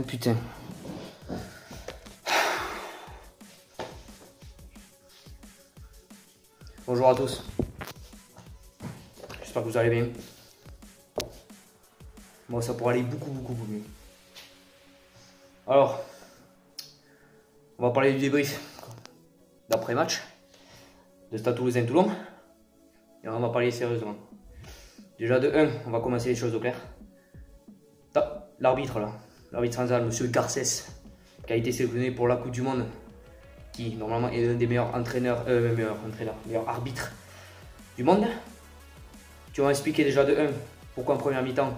Putain. Bonjour à tous. J'espère que vous allez bien. Bon, ça pourrait aller beaucoup mieux. Alors, on va parler du débrief d'après-match de Stade Toulousain-Toulon. Et on va parler sérieusement. Déjà de 1, on va commencer les choses au clair. L'arbitre là, l'arbitre central, monsieur Garcès, qui a été sélectionné pour la Coupe du Monde, qui normalement est l'un des meilleurs meilleurs arbitres du monde. Tu vas expliquer déjà de 1, pourquoi en première mi-temps,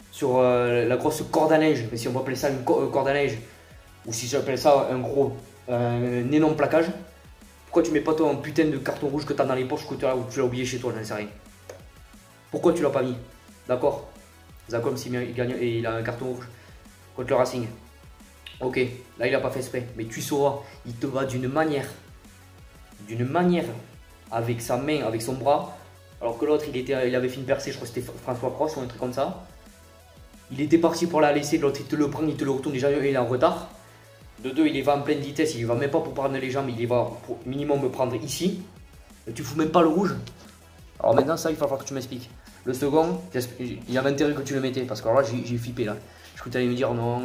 sur la grosse corde à neige, mais si on peut appeler ça une corde à neige, ou si j'appelle ça un énorme plaquage, pourquoi tu mets pas ton putain de carton rouge que tu as dans les poches, que tu l'as oublié chez toi, j'en sais rien. Pourquoi tu l'as pas mis? D'accord, Zacom il gagne et il a un carton rouge contre le Racing. Ok, là il a pas fait exprès, mais tu sauras, il te va d'une manière, avec sa main, avec son bras, alors que l'autre il avait fait une percée, je crois que c'était François Cross ou un truc comme ça. Il était parti pour la laisser, l'autre il te le prend, il te le retourne, déjà il est en retard. De 2, il y va en pleine vitesse, il y va même pas pour prendre les jambes, il y va pour minimum me prendre ici. Et tu fous même pas le rouge. Alors maintenant ça il va falloir que tu m'expliques. Le second, il y avait intérêt que tu le mettais, parce que là j'ai flippé là. Je crois que tu allais me dire non,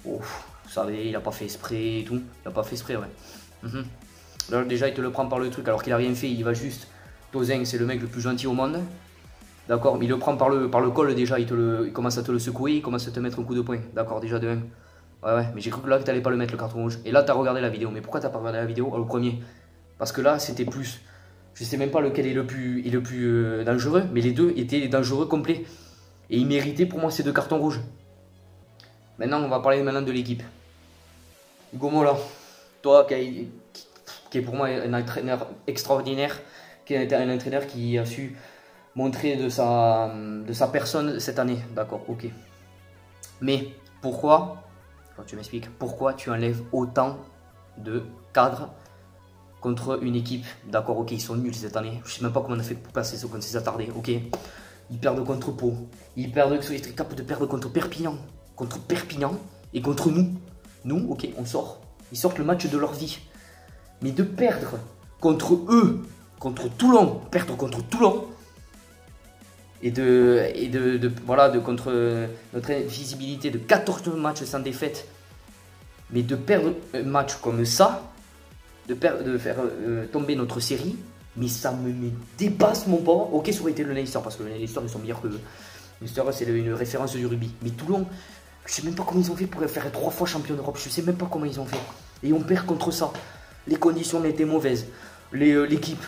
vous savez, il a pas fait exprès et tout. Il a pas fait exprès, ouais. Là déjà il te le prend par le truc alors qu'il a rien fait, il va juste. Tozin c'est le mec le plus gentil au monde. D'accord, mais il le prend par le col déjà, il commence à te le secouer, il commence à te mettre un coup de poing. D'accord, déjà de 1. Ouais, mais j'ai cru que là que tu n'allais pas le mettre le carton rouge. Et là tu as regardé la vidéo, mais pourquoi tu n'as pas regardé la vidéo le premier? Parce que là c'était plus. Je sais même pas lequel est le plus dangereux, mais les deux étaient dangereux complets. Et ils méritaient pour moi ces 2 cartons rouges. Maintenant, on va parler de l'équipe. Hugo Mola, toi qui est pour moi un entraîneur extraordinaire, qui est un entraîneur qui a su montrer de sa personne cette année. D'accord, ok. Mais pourquoi, quand tu m'expliques, pourquoi tu enlèves autant de cadres contre une équipe? D'accord, ok, ils sont nuls cette année. Je sais même pas comment on a fait pour passer ça contre ces attardés. Ok, ils perdent contre Pau. Ils étaient capables de perdre contre Perpignan. Et contre nous. Nous, ok, on sort. Ils sortent le match de leur vie. Mais de perdre contre eux, contre Toulon, et contre notre visibilité de 14 matchs sans défaite, mais de perdre un match comme ça, de faire tomber notre série, mais ça me dépasse mon pas. Ok, ça aurait été le Leicester, parce que les Leicester ils sont meilleurs que eux. Leicester c'est une référence du rugby. Mais Toulon, je sais même pas comment ils ont fait pour faire 3 fois champion d'Europe. Je sais même pas comment ils ont fait. Et on perd contre ça. Les conditions étaient mauvaises. L'équipe,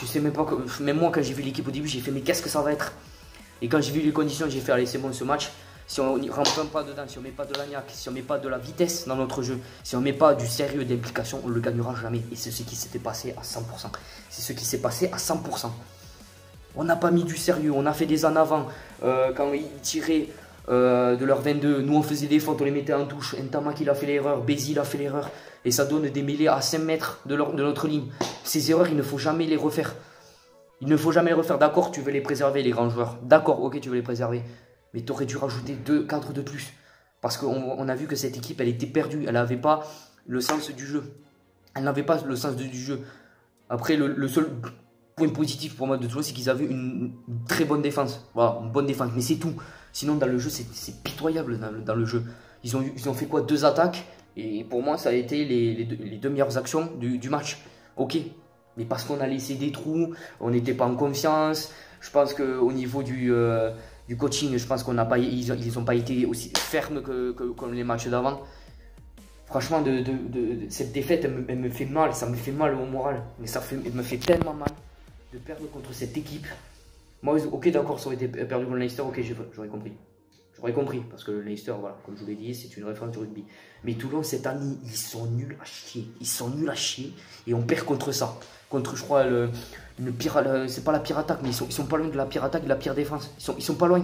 je sais même pas. Même moi quand j'ai vu l'équipe au début, j'ai fait mais qu'est-ce que ça va être? Et quand j'ai vu les conditions, j'ai fait allez c'est bon ce match. Si on ne rentre pas dedans, si on ne met pas de l'agnac, si on ne met pas de la vitesse dans notre jeu, si on ne met pas du sérieux d'implication, on ne le gagnera jamais. Et c'est ce qui s'était passé à 100%. C'est ce qui s'est passé à 100%. On n'a pas mis du sérieux, on a fait des en avant. Quand ils tiraient de leur 22, nous on faisait des fautes, on les mettait en touche. Ntamak il a fait l'erreur, Bézi il a fait l'erreur. Et ça donne des mêlées à 5 mètres de notre ligne. Ces erreurs, il ne faut jamais les refaire. Il ne faut jamais les refaire. D'accord, tu veux les préserver, les grands joueurs. D'accord, ok, tu veux les préserver. Mais tu aurais dû rajouter 2 cadres de plus. Parce qu'on a vu que cette équipe, elle était perdue. Elle n'avait pas le sens du jeu. Elle n'avait pas le sens du jeu. Après, le seul point positif pour moi de Toulouse, c'est qu'ils avaient une très bonne défense. Voilà, une bonne défense. Mais c'est tout. Sinon, dans le jeu, c'est pitoyable dans le jeu. Ils ont fait quoi? 2 attaques. Et pour moi, ça a été les 2 meilleures actions du match. Ok. Mais parce qu'on a laissé des trous, on n'était pas en confiance. Je pense qu'au niveau du coaching, je pense qu'ils n'ont pas été aussi fermes comme les matchs d'avant. Franchement, cette défaite, elle me fait mal, ça me fait mal au moral. Mais elle me fait tellement mal de perdre contre cette équipe. Moi, ok, d'accord, ça aurait été perdu contre le Leicester, ok, j'aurais compris. J'aurais compris, parce que le Leicester, voilà, comme je vous l'ai dit, c'est une référence du rugby. Mais Toulon, cette année, ils sont nuls à chier. Ils sont nuls à chier. Et on perd contre ça. Contre, je crois, c'est pas la pire attaque, mais ils sont pas loin de la pire attaque et de la pire défense. Ils sont pas loin.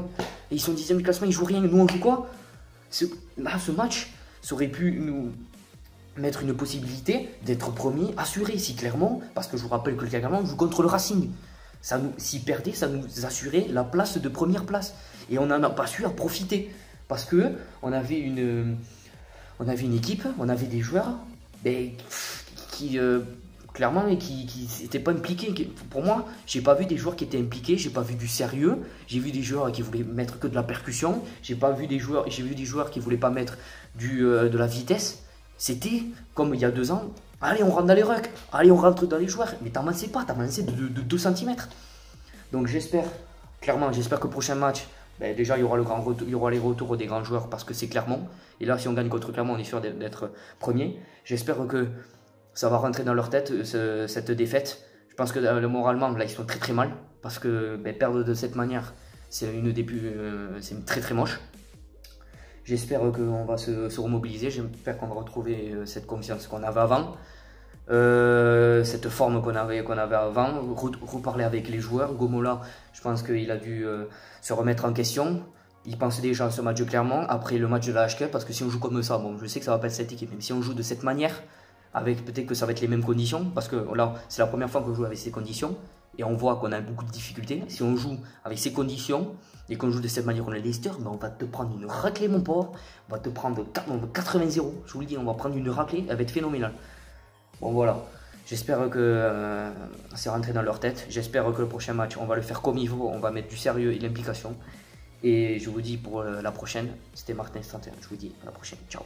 Et ils sont 10e du classement, ils jouent rien. Nous, on joue quoi? Là, ce match, ça aurait pu nous mettre une possibilité d'être premier assuré, si clairement, parce que je vous rappelle que le Clermont joue contre le Racing. S'ils perdaient, ça nous assurait la place de première place. Et on n'en a pas su à profiter. Parce que on avait une équipe, on avait des joueurs qui clairement qui n'étaient pas impliqués. Pour moi, j'ai pas vu des joueurs qui étaient impliqués, j'ai pas vu du sérieux. J'ai vu des joueurs qui voulaient mettre que de la percussion. J'ai vu des joueurs qui voulaient pas mettre de la vitesse. C'était comme il y a 2 ans. Allez, on rentre dans les rucks. Allez, on rentre dans les joueurs. Mais t'avançais pas, t'avançais de 2 cm. Donc j'espère que le prochain match, déjà il y aura les retours des grands joueurs parce que c'est Clermont. Et là, si on gagne contre Clermont, on est sûr d'être premier. J'espère que ça va rentrer dans leur tête, cette défaite. Je pense que moralement, là, ils sont très très mal. Parce que perdre de cette manière, c'est c'est très très moche. J'espère qu'on va se remobiliser. J'espère qu'on va retrouver cette confiance qu'on avait avant. Cette forme qu'on avait avant. Reparler avec les joueurs. Gomola, je pense qu'il a dû se remettre en question. Il pense déjà à ce match de Clermont. Après le match de la HK. Parce que si on joue comme ça, bon, je sais que ça va pas être cette équipe. Mais si on joue de cette manière, avec peut-être que ça va être les mêmes conditions, parce que là c'est la première fois qu'on joue avec ces conditions et on voit qu'on a beaucoup de difficultés. Si on joue avec ces conditions et qu'on joue de cette manière qu'on est Leicester, on va te prendre une raclée mon pauvre, on va te prendre 80-0, je vous le dis, on va prendre une raclée, elle va être phénoménale. Bon voilà, j'espère que c'est rentré dans leur tête, j'espère que le prochain match on va le faire comme il faut, on va mettre du sérieux et de l'implication. Et je vous dis pour la prochaine, c'était Martin 31, je vous dis à la prochaine, ciao.